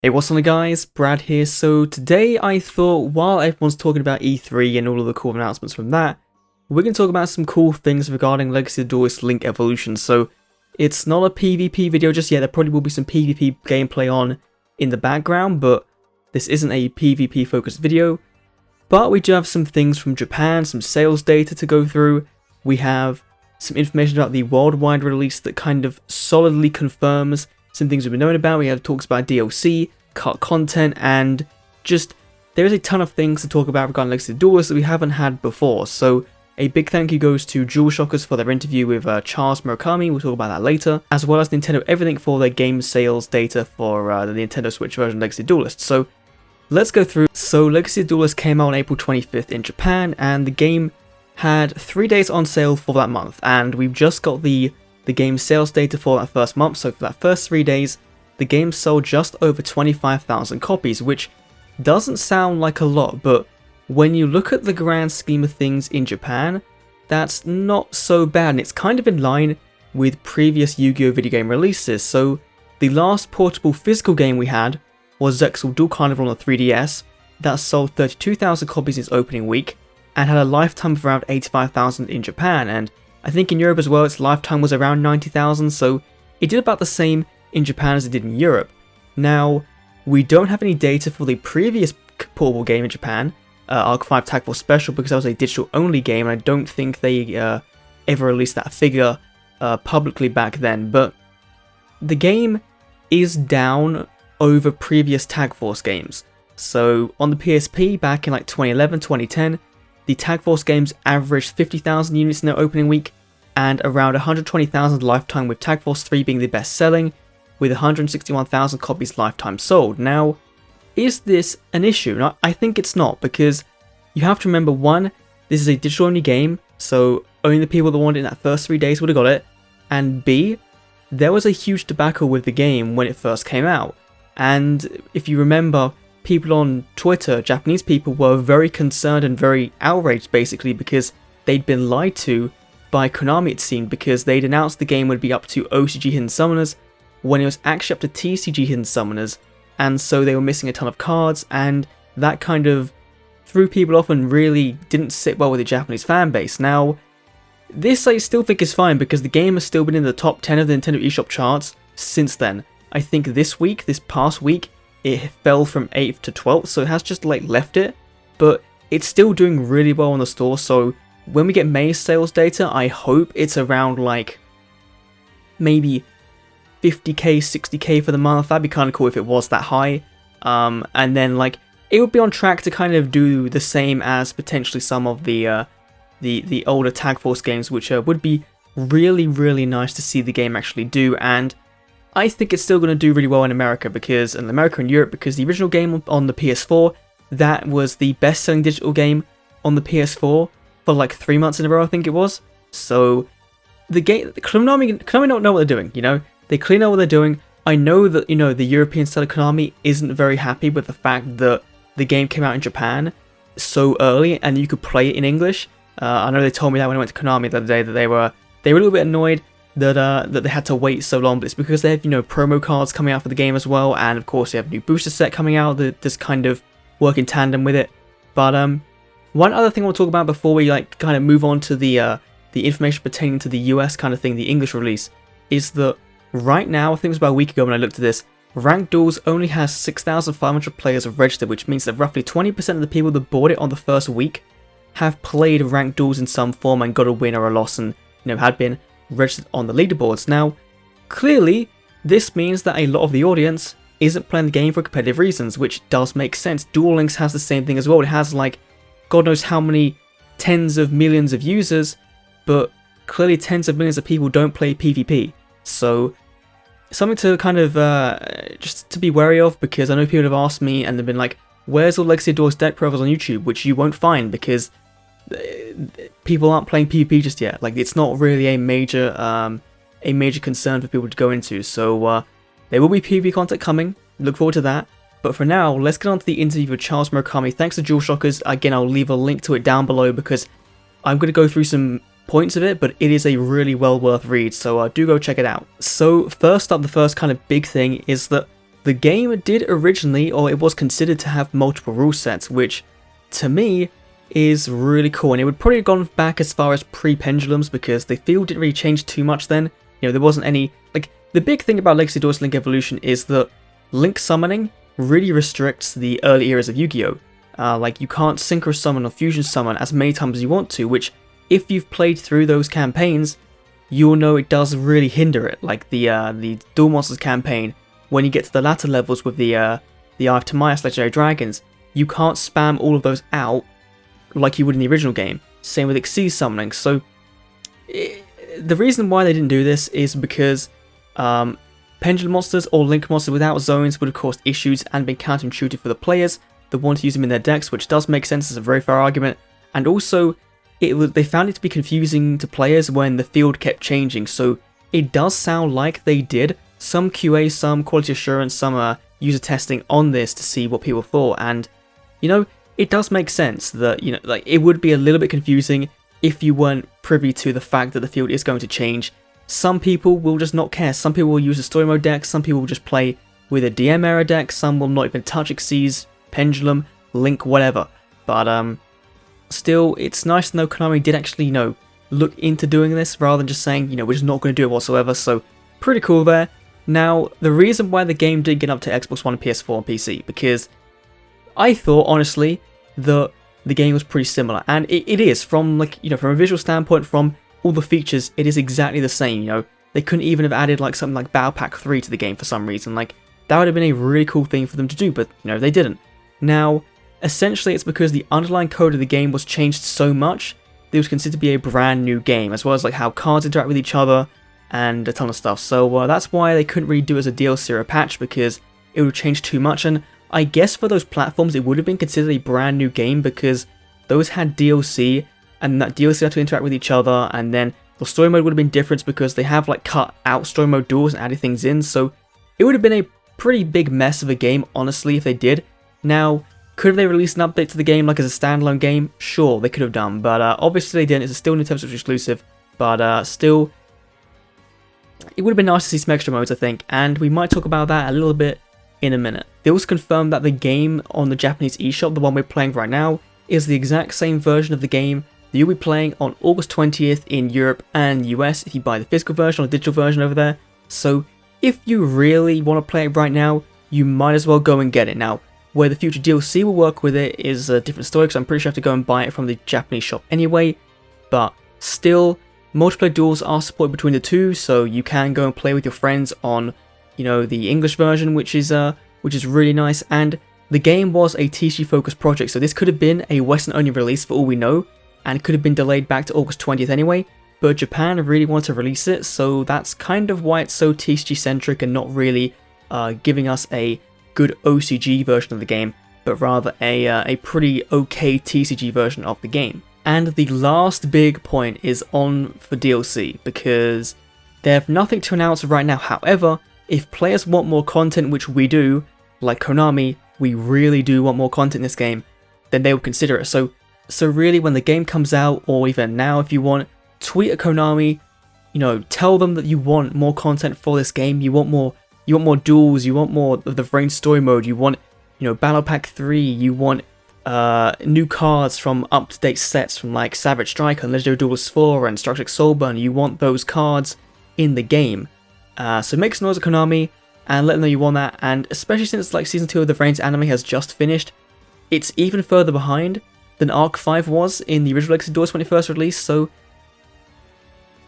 Hey, what's on guys, Brad here. So today I thought while everyone's talking about E3 and all of the cool announcements from that, we're going to talk about some cool things regarding Legacy of Duelist Link Evolution. So it's not a PvP video just yet, there probably will be some PvP gameplay on in the background, but this isn't a PvP focused video. But we do have some things from Japan, some sales data to go through. We have some information about the worldwide release that kind of solidly confirms some things we've been knowing about. We have talks about DLC, cut content, and just there is a ton of things to talk about regarding Legacy of Duelist that we haven't had before. So a big thank you goes to DualShockers for their interview with Charles Murakami, we'll talk about that later, as well as Nintendo Everything for their game sales data for the Nintendo Switch version of Legacy of Duelist. So let's go through. So Legacy of Duelist came out on April 25th in Japan, and the game had 3 days on sale for that month, and we've just got the game sales data for that first month. So for that first 3 days, the game sold just over 25,000 copies, which doesn't sound like a lot, but when you look at the grand scheme of things in Japan, that's not so bad, and it's kind of in line with previous Yu-Gi-Oh! Video game releases. So the last portable physical game we had was Zexal Duel Carnival on the 3DS, that sold 32,000 copies in its opening week, and had a lifetime of around 85,000 in Japan, and I think in Europe as well its lifetime was around 90,000, so it did about the same in Japan as it did in Europe. Now, we don't have any data for the previous portable game in Japan, Arc 5 Tag Force Special, because that was a digital only game, and I don't think they ever released that figure publicly back then, but the game is down over previous Tag Force games. So on the PSP back in like 2011, 2010, the Tag Force games averaged 50,000 units in their opening week, and around 120,000 lifetime, with Tag Force 3 being the best selling, with 161,000 copies lifetime sold. Now, is this an issue? Now, I think it's not, because you have to remember, one, this is a digital only game, so only the people that wanted it in that first 3 days would have got it, and B, there was a huge debacle with the game when it first came out, and if you remember, people on Twitter, Japanese people, were very concerned and very outraged basically because they'd been lied to by Konami, it seemed, because they'd announced the game would be up to OCG Hidden Summoners when it was actually up to TCG Hidden Summoners, and so they were missing a ton of cards, and that kind of threw people off and really didn't sit well with the Japanese fan base. Now, this I still think is fine because the game has still been in the top 10 of the Nintendo eShop charts since then. I think this past week, it fell from 8th to 12th, so it has just like left it, but it's still doing really well in the store. So when we get May's sales data, I hope it's around like maybe 50k, 60k for the month. That'd be kind of cool if it was that high. And then like it would be on track to kind of do the same as potentially some of the older Tag Force games, which would be really nice to see the game actually do. And I think it's still going to do really well in America and Europe, because the original game on the PS4, that was the best-selling digital game on the PS4 for like 3 months in a row, I think it was. So the game, Konami don't know what they're doing, you know? They clearly know what they're doing. I know that, you know, the European side of Konami isn't very happy with the fact that the game came out in Japan so early and you could play it in English. I know they told me that when I went to Konami the other day, that they were a little bit annoyed that they had to wait so long, but it's because they have, you know, promo cards coming out for the game as well, and of course they have a new booster set coming out that just kind of work in tandem with it. But one other thing I want to talk about before we like kind of move on to the information pertaining to the US kind of thing, the English release, is that right now, I think it was about a week ago when I looked at this, Ranked Duels only has 6,500 players registered, which means that roughly 20% of the people that bought it on the first week have played Ranked Duels in some form and got a win or a loss, and you know had been registered on the leaderboards. Now, clearly, this means that a lot of the audience isn't playing the game for competitive reasons, which does make sense. Duel Links has the same thing as well. It has like, God knows how many tens of millions of users, but clearly tens of millions of people don't play PvP. So, something to kind of, just to be wary of, because I know people have asked me and they've been like, where's all Legacy of Duelist deck profiles on YouTube, which you won't find because people aren't playing PvP just yet. Like, it's not really a major concern for people to go into. So there will be PvP content coming. Look forward to that. But for now, let's get on to the interview with Charles Murakami. Thanks to DualShockers. Again, I'll leave a link to it down below because I'm going to go through some points of it, but it is a really well worth read. So do go check it out. So first up, the first kind of big thing is that the game did originally, or it was considered to have multiple rule sets, which to me is really cool. And it would probably have gone back as far as pre-Pendulums, because the field didn't really change too much then. You know, there wasn't any, like, the big thing about Legacy Duelist Link Evolution is that Link summoning really restricts the early eras of Yu-Gi-Oh! Like, you can't Synchro Summon or Fusion Summon as many times as you want to, which, if you've played through those campaigns, you'll know it does really hinder it. Like the Duel Monsters campaign, when you get to the latter levels with the Eye of Timaeus Legendary Dragons, you can't spam all of those out like you would in the original game. Same with Xyz summoning. So the reason why they didn't do this is because Pendulum monsters or Link monsters without zones would have caused issues and been counterintuitive for the players that want to use them in their decks, which does make sense. It's a very fair argument. And also, they found it to be confusing to players when the field kept changing. So it does sound like they did some QA, some quality assurance, some user testing on this to see what people thought. And, you know, it does make sense that, you know, like, it would be a little bit confusing if you weren't privy to the fact that the field is going to change. Some people will just not care. Some people will use a story mode deck, some people will just play with a DM era deck, some will not even touch Xyz, Pendulum, Link, whatever. But still, it's nice to know Konami did actually, you know, look into doing this rather than just saying, you know, we're just not going to do it whatsoever. So pretty cool there. Now, the reason why the game did get up to Xbox One, PS4 and PC, because I thought, honestly, that the game was pretty similar, and it is, from, like, you know, from a visual standpoint, from all the features, it is exactly the same. You know, they couldn't even have added like something like Battle Pack 3 to the game for some reason. Like, that would have been a really cool thing for them to do, but, you know, they didn't. Now, essentially, it's because the underlying code of the game was changed so much that it was considered to be a brand new game, as well as like how cards interact with each other and a ton of stuff. So that's why they couldn't really do it as a DLC or a patch, because it would change too much. And I guess for those platforms, it would have been considered a brand new game because those had DLC, and that DLC had to interact with each other, and then the story mode would have been different because they have like cut out story mode duels and added things in. So it would have been a pretty big mess of a game, honestly, if they did. Now, could they release an update to the game like as a standalone game? Sure, they could have done, but obviously they didn't. It's still Nintendo Switch exclusive, but still, it would have been nice to see some extra modes, I think, and we might talk about that a little bit in a minute. They also confirmed that the game on the Japanese eShop, the one we're playing right now, is the exact same version of the game that you'll be playing on August 20th in Europe and US if you buy the physical version or the digital version over there. So if you really want to play it right now, you might as well go and get it. Now, where the future DLC will work with it is a different story, because I'm pretty sure you have to go and buy it from the Japanese shop anyway, but still, multiplayer duels are supported between the two, so you can go and play with your friends on, you know, the English version, which is really nice. And the game was a TCG focused project, so this could have been a Western only release for all we know, and could have been delayed back to August 20th anyway, but Japan really wanted to release it, so that's kind of why it's so TCG centric and not really giving us a good OCG version of the game, but rather a pretty okay TCG version of the game. And the last big point is on for DLC, because they have nothing to announce right now. However, if players want more content, which we do, like Konami, we really do want more content in this game, then they will consider it. So really, when the game comes out, or even now if you want, tweet at Konami, you know, tell them that you want more content for this game, you want more duels, you want more of the Vrain story mode, you want, you know, Battle Pack 3, you want new cards from up-to-date sets from like Savage Striker and Legendary Duelist 4 and Structure Soulburn. You want those cards in the game. So make some noise at Konami and let them know you want that. And especially since like Season 2 of the Vrain's anime has just finished, it's even further behind than Arc 5 was in the original Legacy Duelist when it first released. So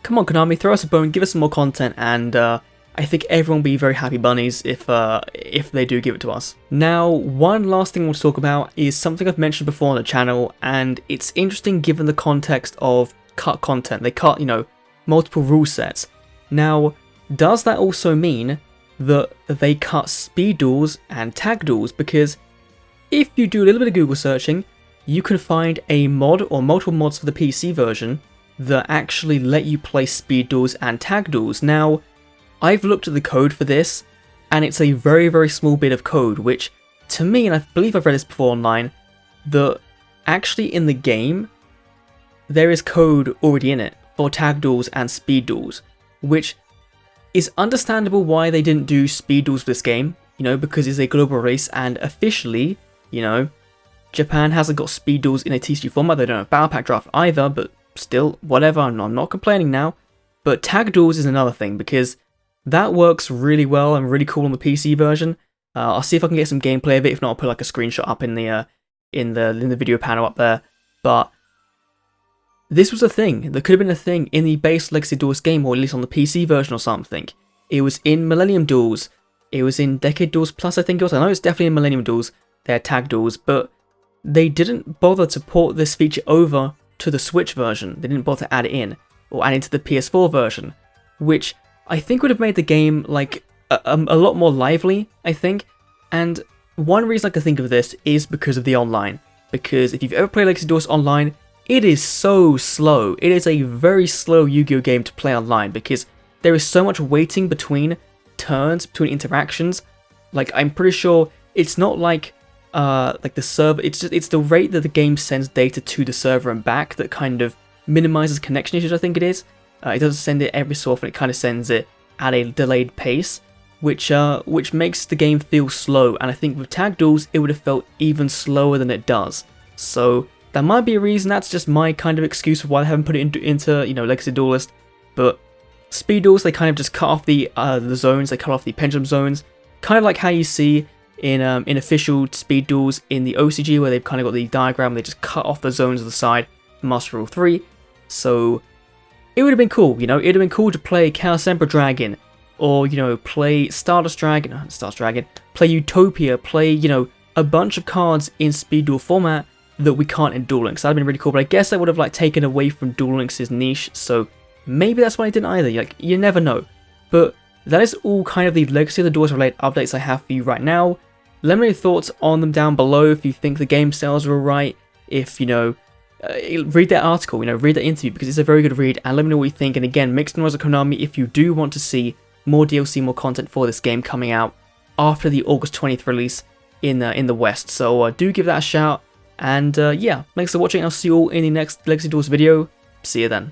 come on, Konami, throw us a bone, give us some more content, and I think everyone will be very happy bunnies if they do give it to us. Now, one last thing I want to talk about is something I've mentioned before on the channel, and it's interesting given the context of cut content. They cut, you know, multiple rule sets. Now, does that also mean that they cut speed duels and tag duels? Because if you do a little bit of Google searching, you can find a mod or multiple mods for the PC version that actually let you play speed duels and tag duels. Now, I've looked at the code for this, and it's a very, very small bit of code, which, to me, and I believe I've read this before online, that actually in the game, there is code already in it for tag duels and speed duels, which is understandable why they didn't do speed duels for this game. You you know, because it's a global release, and officially, you know, Japan hasn't got speed duels in a TCG format. They don't have Battle Pack Draft either, but still, whatever, I'm not complaining now. But tag duels is another thing, because that works really well and really cool on the PC version. I'll see if I can get some gameplay of it. If not, I'll put like a screenshot up in the video panel up there. But this was a thing. There could have been a thing in the base Legacy Duelist game, or at least on the PC version or something. It was in Millennium Duels. It was in Decade Duels Plus, I think it was. I know it's definitely in Millennium Duels. They had tag duels, but they didn't bother to port this feature over to the Switch version. They didn't bother to add it in, or add it to the PS4 version, which I think would have made the game like a lot more lively, I think. And one reason I can think of this is because of the online. Because if you've ever played Legacy Duelist online, it is so slow. It is a very slow Yu-Gi-Oh game to play online, because there is so much waiting between turns, between interactions. Like, I'm pretty sure it's not like the server, it's the rate that the game sends data to the server and back that kind of minimizes connection issues, I think it is. It doesn't send it every so often, it kind of sends it at a delayed pace, which makes the game feel slow, and I think with tag duels it would have felt even slower than it does. So that might be a reason. That's just my kind of excuse for why I haven't put it into you know, Legacy Duelist. But speed duels, they kind of just cut off the zones, they cut off the pendulum zones, kind of like how you see in official speed duels in the OCG, where they've kind of got the diagram, they just cut off the zones of the side, Master Rule 3. So it would have been cool, you know, it would have been cool to play Chaos Emperor Dragon, or, you know, play Stardust Dragon, play Utopia, play, you know, a bunch of cards in speed duel format that we can't in Duel Links. That'd been really cool, but I guess that would have like taken away from Duel Links' niche, so maybe that's why I didn't either. Like, you never know. But that is all kind of the Legacy of the Duelist related updates I have for you right now. Let me know your thoughts on them down below. If you think the game sales are alright, if, you know, read that article, you know, read that interview, because it's a very good read, and let me know what you think. And again, make some noise at Konami if you do want to see more DLC, more content for this game coming out after the August 20th release in the West. So do give that a shout. And yeah, thanks for watching. I'll see you all in the next Legacy Duelist video. See you then.